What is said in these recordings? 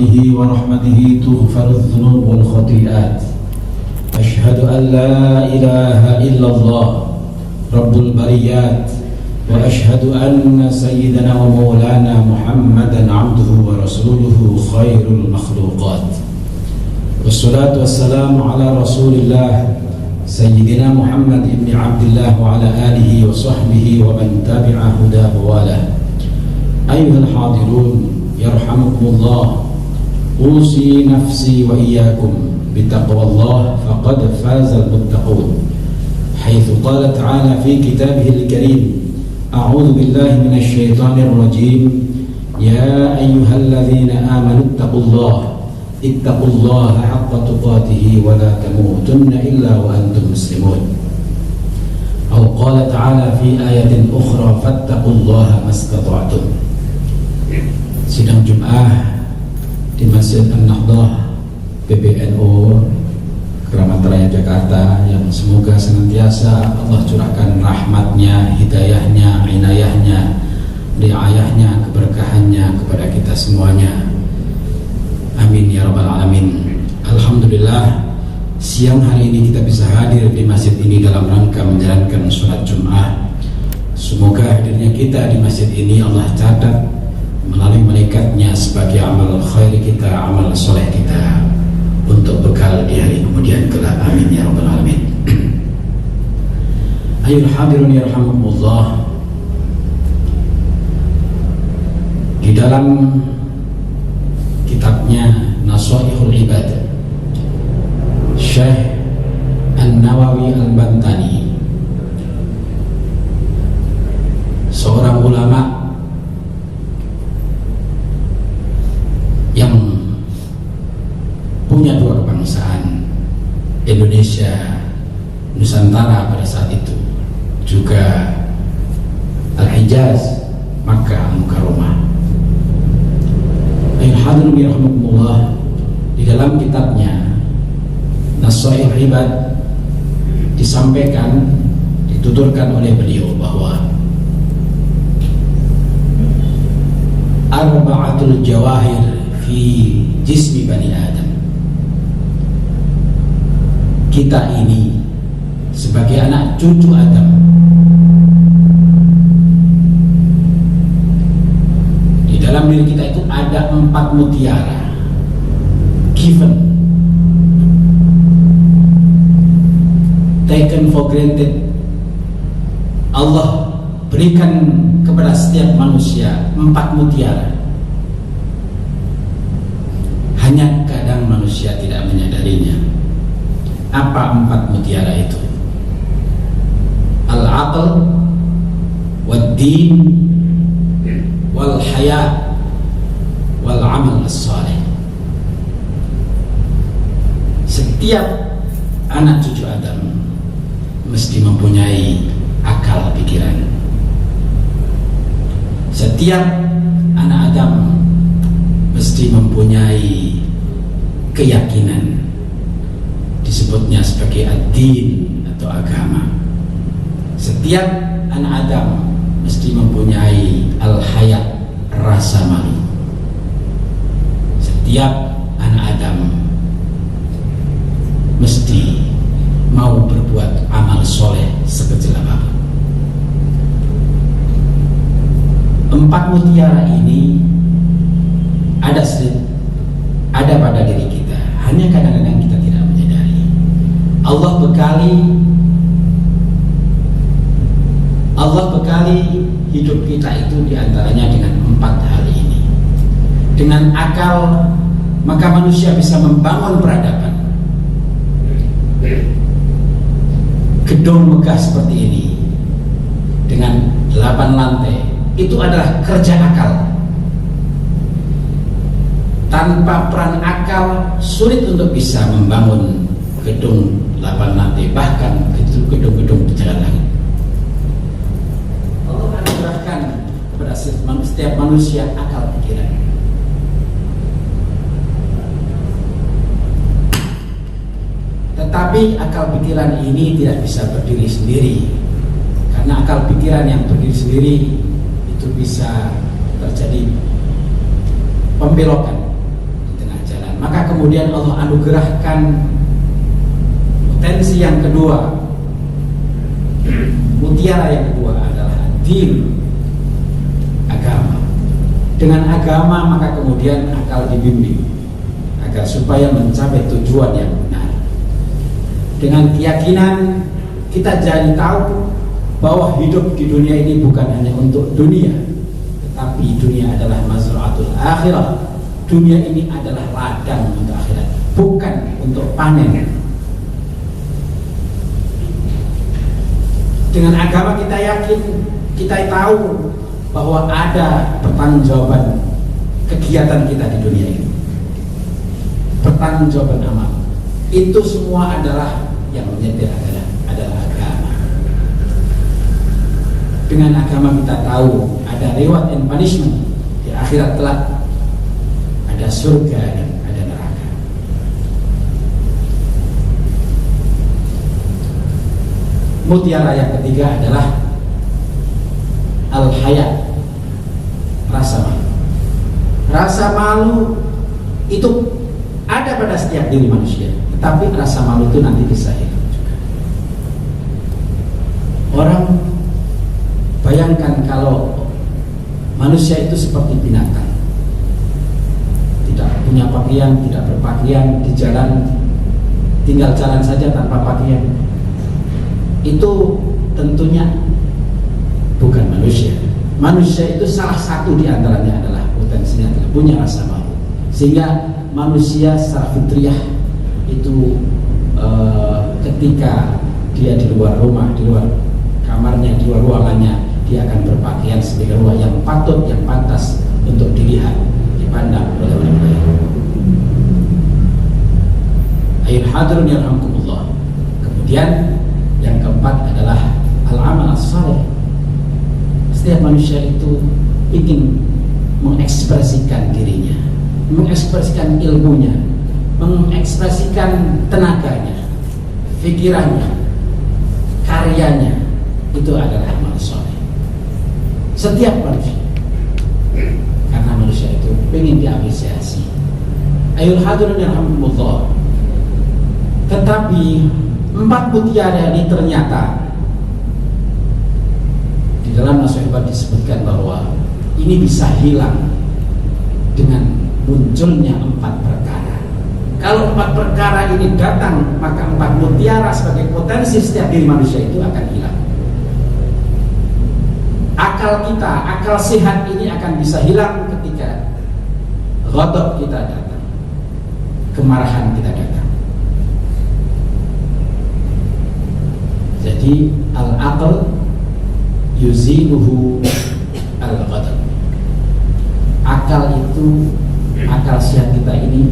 بفضله ورحمته تغفر الذنوب والخطيئات. أشهد أن لا إله إلا الله رب البريات، وأشهد أن سيدنا ومولانا محمدا عبده ورسوله خير المخلوقات. والصلاة والسلام على رسول الله سيدنا محمد بن عبد الله وعلى آله وصحبه ومن تبع هداه وله. أيها الحاضرون يرحمكم الله، أوصي نفسي وإياكم بتقوى الله فقد فاز المتقون، حيث قال تعالى في كتابه الكريم: أعوذ بالله من الشيطان الرجيم، يا أيها الذين آمنوا اتقوا الله حق تقاته ولا تموتن إلا وأنتم مسلمون. أو قال تعالى في آية أخرى: فاتقوا الله ما استطعتم. Sidang Jum'ah di Masjid An-Nahdah PBNU Keramat Raya Jakarta, yang semoga senantiasa Allah curahkan rahmatnya, hidayahnya, inayahnya, riayahnya, keberkahannya kepada kita semuanya. Amin ya rabbal alamin. Alhamdulillah, siang hari ini kita bisa hadir di masjid ini dalam rangka menjalankan sholat Jum'ah. Semoga hadirnya kita di masjid ini Allah catat melalui malaikatnya sebagai amal khair kita, amal soleh kita, untuk bekal di hari kemudian kelak. Amin ya rabbal alamin. Ayyuhal hadirun yarhamukumullah. Di dalam kitabnya Nasaihul Ibad, Syekh An-Nawawi Al-Bantani, seorang ulama yang punya dua kebangsaan, Indonesia, Nusantara pada saat itu, juga Al-Hijaz, Makkah Al-Mukarramah. Al-Hadirun yarhamukumullah, di dalam kitabnya Nasaihul Ibad disampaikan, dituturkan oleh beliau bahwa arba'atul jawahir fi jismi bani Adam. Kita ini sebagai anak cucu Adam di dalam diri kita itu ada 4 mutiara given, taken for granted. Allah berikan kepada setiap manusia 4 mutiara. Hanya kadang manusia tidak menyadarinya. Apa 4 mutiara itu? Al-aql, wad-din, wal-haya, wal-amal as-salih. Setiap anak cucu Adam mesti mempunyai akal pikiran. Setiap anak Adam mesti mempunyai keyakinan, disebutnya sebagai ad-din atau agama. Setiap anak Adam mesti mempunyai al-hayat, rasa malu. Setiap anak Adam mesti mau berbuat amal soleh sekecil apapun. 4 mutiara ini ada pada diri kita, hanya kadang-kadang kita tidak menyadari. Allah bekali hidup kita itu diantaranya dengan 4 hal ini. Dengan akal, maka manusia bisa membangun peradaban. Gedung megah seperti ini dengan 8 lantai itu adalah kerja akal. Tanpa peran akal sulit untuk bisa membangun gedung 8 lantai, bahkan gedung-gedung pencakar langit. Allah anugerahkan kepada setiap manusia akal pikiran. Tetapi akal pikiran ini tidak bisa berdiri sendiri, karena akal pikiran yang berdiri sendiri itu bisa terjadi pembelokan, Maka kemudian Allah anugerahkan potensi yang kedua, mutiara yang kedua adalah din, agama. Dengan agama maka kemudian akal dibimbing agar supaya mencapai tujuan yang benar. Dengan keyakinan kita jadi tahu bahwa hidup di dunia ini bukan hanya untuk dunia, tetapi dunia adalah mazra'atul akhirah. Dunia ini adalah ladang untuk akhirat, bukan untuk panen. Dengan agama kita yakin, kita tahu bahwa ada pertanggungjawaban kegiatan kita di dunia ini, pertanggungjawaban amal. Itu semua adalah yang menyetir adalah agama. Dengan agama kita tahu ada reward and punishment di akhirat kelak, ada surga dan ada neraka. Mutiara yang ketiga adalah al-haya, rasa malu. Rasa malu itu ada pada setiap diri manusia, tetapi rasa malu itu nanti bisa hilang juga. Orang bayangkan kalau manusia itu seperti binatang, tidak punya pakaian, tidak berpakaian, di jalan tinggal jalan saja tanpa pakaian. Itu tentunya bukan manusia. Manusia itu salah satu di antaranya adalah potensinya adalah punya rasa malu. Sehingga manusia secara fitriah itu ketika dia di luar rumah, di luar kamarnya, di luar ruangannya, dia akan berpakaian sebagai ruang yang patut, yang pantas untuk dilihat, dipandang oleh orang lain. Ayat hadirun yarhamkumullah. Kemudian yang keempat adalah al-amal as-salih. Setiap manusia itu ingin mengekspresikan dirinya, mengekspresikan ilmunya, mengekspresikan tenaganya, pikirannya, karyanya. Itu adalah amal saleh. Setiap manusia, karena manusia itu ingin diapresiasi. Ayul hadirin yarhamkumullah. Tetapi 4 mutiara ini ternyata di dalam nasihat disebutkan bahwa ini bisa hilang dengan munculnya 4 perkara. Kalau 4 perkara ini datang, maka 4 mutiara sebagai potensi setiap diri manusia itu akan hilang. Akal kita, akal sehat ini akan bisa hilang ketika ghadab kita datang, kemarahan kita datang. Jadi al-aql yuziluhu al-ghadab. Akal itu, akal sehat kita ini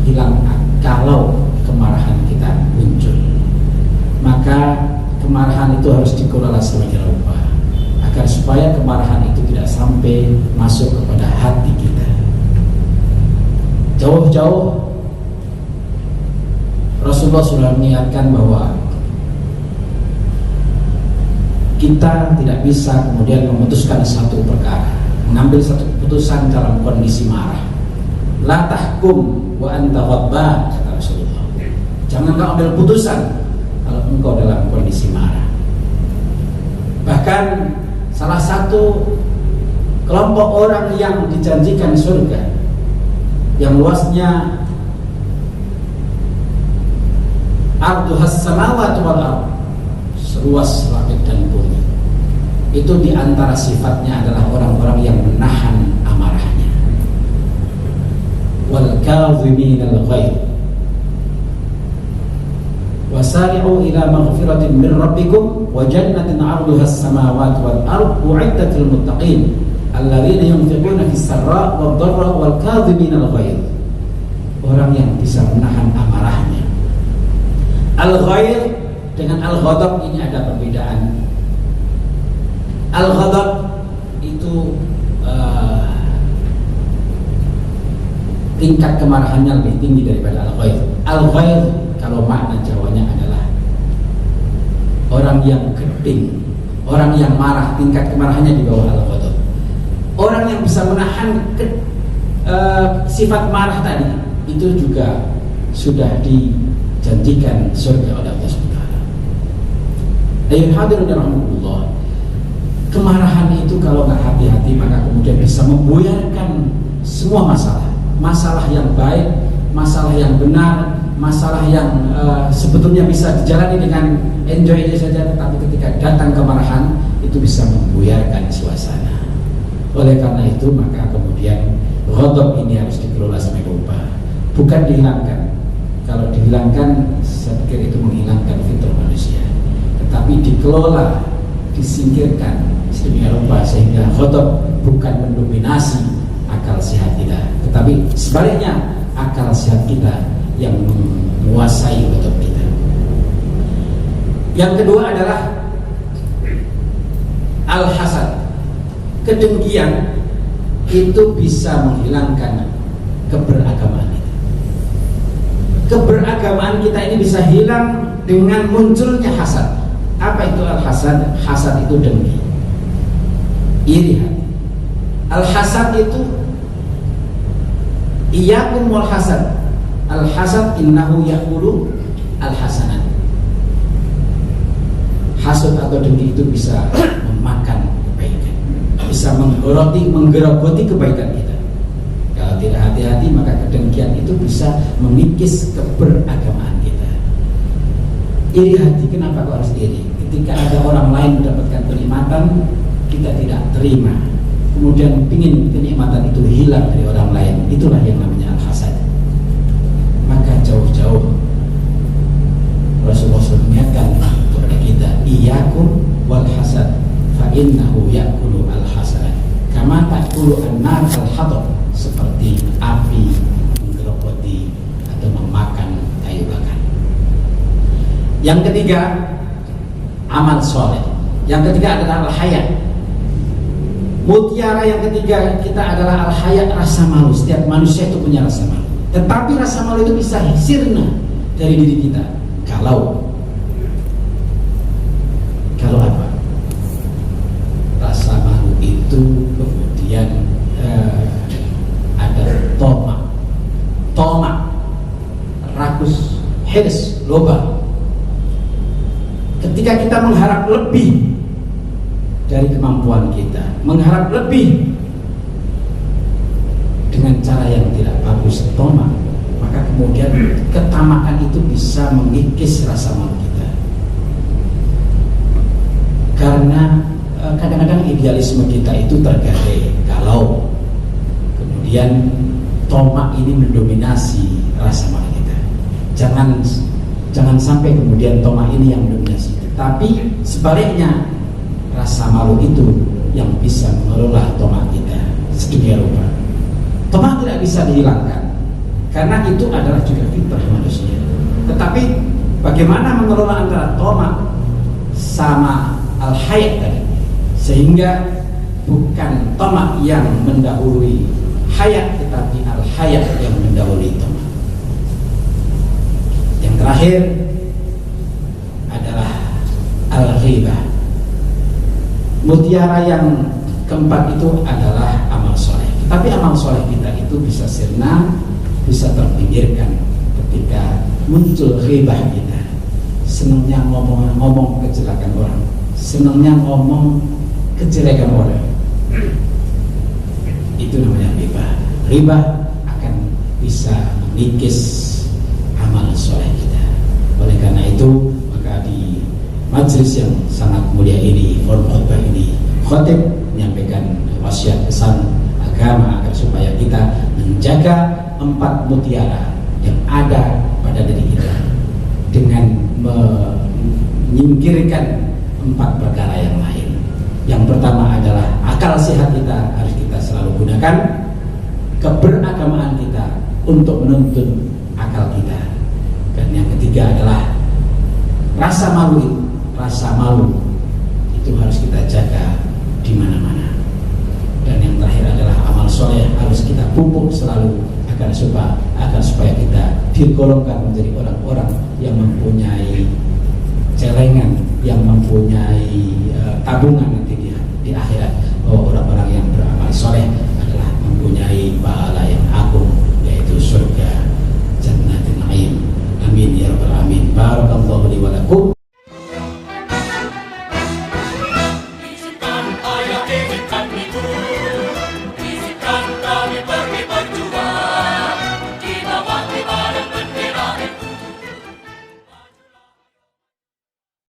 hilang kalau kemarahan kita muncul. Maka kemarahan itu harus dikelola sedemikian rupa agar supaya kemarahan itu tidak sampai masuk kepada hati kita. Jauh-jauh Rasulullah sudah mengingatkan bahwa kita tidak bisa kemudian memutuskan satu perkara, mengambil satu keputusan dalam kondisi marah. La tahkum wa anta ghadban, kata Rasulullah. Jangan kau ambil putusan kalau engkau dalam kondisi marah. Bahkan salah satu kelompok orang yang dijanjikan surga yang luasnya arduhas samawati wal ardh, seluas langit dan bumi, itu diantara sifatnya adalah orang-orang yang menahan amarahnya. Wal kadhimin al-ghaidh wasari'u ila maghfiratin min rabbikum wa jannatin 'arduha as-samawati wal ardh u'iddat lil muttaqin alladzina yunfiquna fis sarra' wad dharra wal kadhimin al-ghaidh. Orang yang bisa menahan amarahnya. Al-ghaidh dengan al-ghadab ini ada perbedaan. Al-ghadab itu tingkat kemarahannya lebih tinggi daripada al-ghaidh. Al-ghaidh kalau makna Jawanya adalah orang yang geding, orang yang marah, tingkat kemarahannya di bawah al-ghadab. Orang yang bisa menahan sifat marah tadi itu juga sudah dijanjikan surga oleh Allah SWT. Ayat hadirin rahmatullah, kemarahan itu kalau nggak hati-hati maka kemudian bisa membuyarkan semua masalah. Masalah yang baik, masalah yang benar, masalah yang sebetulnya bisa dijalani dengan enjoy aja saja, tetapi ketika datang kemarahan itu bisa membuyarkan suasana. Oleh karena itu maka kemudian ghadab ini harus dikelola sebagai rupa, bukan dihilangkan. Kalau dihilangkan saya pikir itu menghilangkan fitrah manusia, tetapi dikelola, disingkirkan sedemikian rupa sehingga ghadab bukan mendominasi akal sehat kita, tetapi sebaliknya akal sehat kita yang menguasai ghadab kita. Yang kedua adalah al-hasad. Kedengkian itu bisa menghilangkan keberagamaan kita. Keberagamaan kita ini bisa hilang dengan munculnya hasad. Apa itu al-hasad? Hasad itu dengki, iri hati. Al-hasad itu iyyakum wal hasad. Al-hasad innahu ya'kulu al-hasanat. Hasad atau dengki itu bisa memakan kebaikan, bisa menggerogoti kebaikan kita. Kalau tidak hati-hati maka kedengkian itu bisa mengikis keberagamaan kita. Iri hati, kenapa kok harus iri? Ketika ada orang lain mendapatkan kenikmatan, kita tidak terima, kemudian ingin kenikmatan itu hilang dari orang lain, itulah yang namanya al-hasad. Maka jauh-jauh Rasulullah mengingatkan kepada kita, iyyakum wal hasad fa innahu ya'kulu al-hasanat kama ta'kulu an-nar al-hatab, seperti api menggerogoti atau memakan kayu bakar. Yang ketiga, amal soleh. Yang ketiga adalah al-haya. Mutiara yang ketiga kita adalah al-haya, rasa malu. Setiap manusia itu punya rasa malu, tetapi rasa malu itu bisa sirna dari diri kita kalau apa? Rasa malu itu kemudian ada tomak, rakus, hirs, loba. Ketika kita mengharap lebih dari kemampuan kita, mengharap lebih dengan cara yang tidak bagus, tomak, maka kemudian ketamakan itu bisa mengikis rasa malu kita. Karena kadang-kadang idealisme kita itu tergadai kalau kemudian tomak ini mendominasi rasa malu kita. Jangan sampai kemudian tomak ini yang mendominasi, tapi sebaliknya rasa malu itu yang bisa mengelola tomak kita sedemikian rupa. Tomak tidak bisa dihilangkan karena itu adalah juga fitrah manusia. Tetapi bagaimana mengelola antara tomak sama al-haya tadi, sehingga bukan tomak yang mendahului haya, tetapi al-haya yang mendahului tomak. Yang terakhir adalah al-ghibah. Mutiara yang keempat itu adalah amal soleh. Tapi amal soleh kita itu bisa sirna, bisa terpinggirkan ketika muncul ghibah kita. Senangnya ngomong kejelekan orang, senangnya ngomong kejelekan orang, itu namanya ghibah. Ghibah akan bisa mengikis amal soleh kita. Oleh karena itu maka di majelis yang sangat mulia ini, forum khutbah ini, khatib menyampaikan wasiat pesan agama agar supaya kita menjaga 4 mutiara yang ada pada diri kita dengan menyingkirkan 4 perkara yang lain. Yang pertama adalah akal sehat kita harus kita selalu gunakan, keberagamaan kita untuk menuntun akal kita, dan yang ketiga adalah rasa malu. Rasa malu itu harus kita jaga di mana-mana. Dan yang terakhir adalah amal soleh harus kita pupuk selalu agar supaya kita digolongkan menjadi orang-orang yang mempunyai celengan, yang mempunyai tabungan nanti di akhirat